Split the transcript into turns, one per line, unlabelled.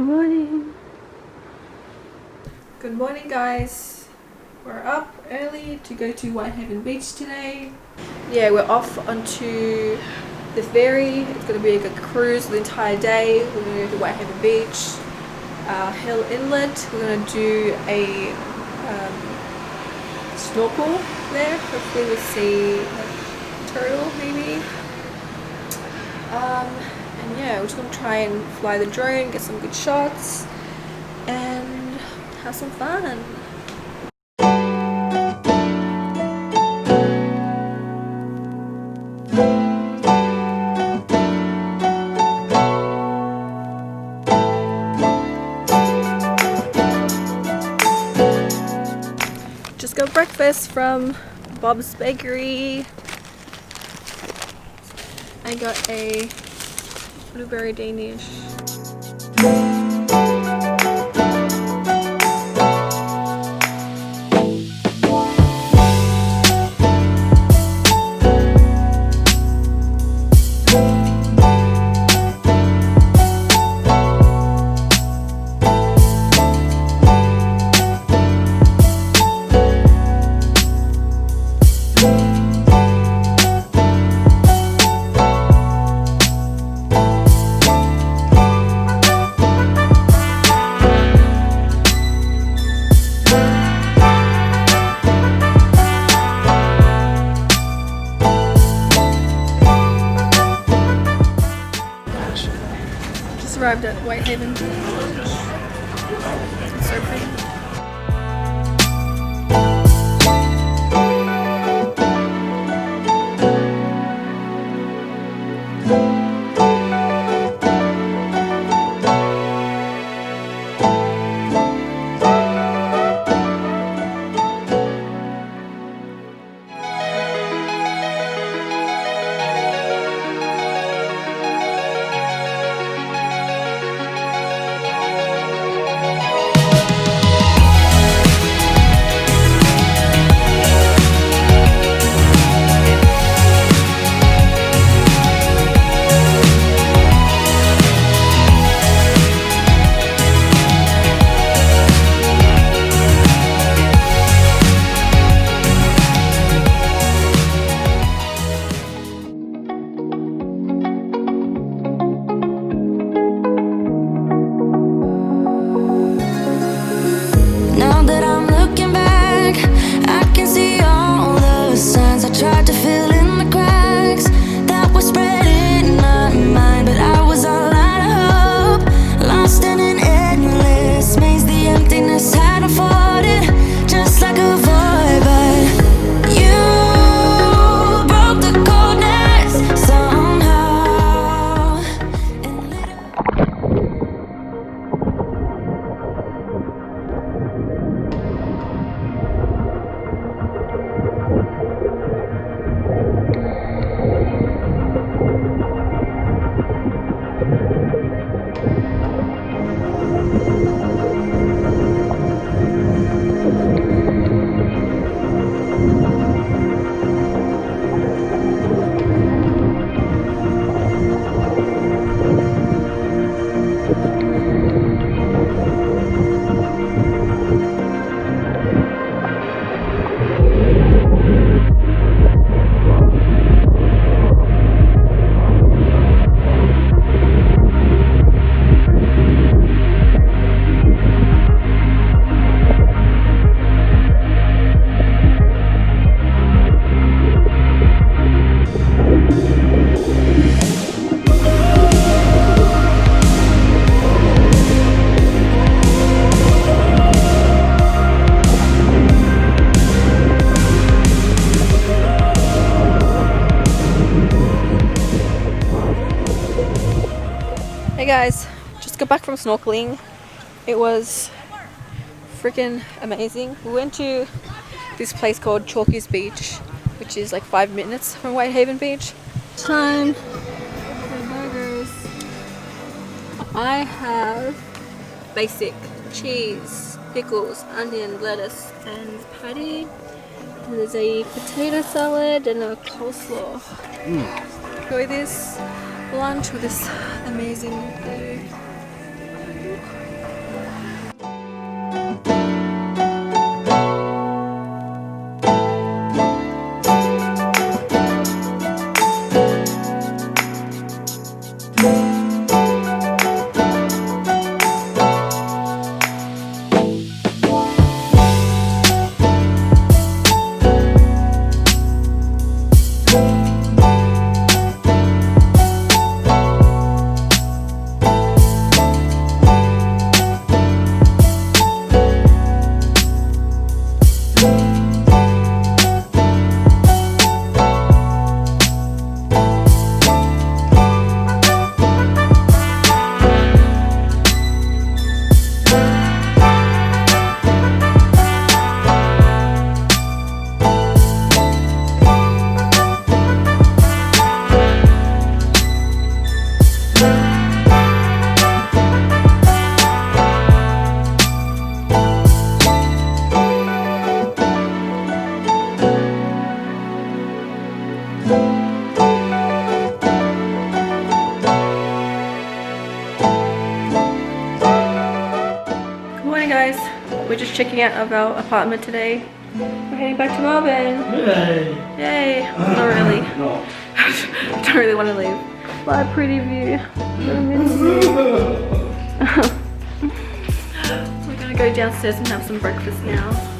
Good morning.
Good morning, guys. We're up early to go to Whitehaven Beach today. Yeah, we're off onto the ferry. It's going to be like a cruise the entire day. We're going to go to Whitehaven Beach, Hill Inlet. We're going to do a snorkel there. Hopefully we'll see a turtle maybe. And yeah, we're just going to try and fly the drone, get some good shots, and have some fun. Just got breakfast from Bob's Bakery. I got a blueberry Danish. Arrived at Whitehaven Beach. It's so pretty. Hey guys, just got back from snorkeling. It was freaking amazing. We went to this place called Chalky's Beach, which is like 5 minutes from Whitehaven Beach. Time for burgers. I have basic cheese, pickles, onion, lettuce, and patty. And there's a potato salad and a coleslaw. Enjoy this lunch with this amazing food. checking out of our apartment today. We're heading back to Melbourne.
Yay!
Yay! Not really.
No.
I don't really want to leave. Bye, pretty view. We're gonna go downstairs and have some breakfast now.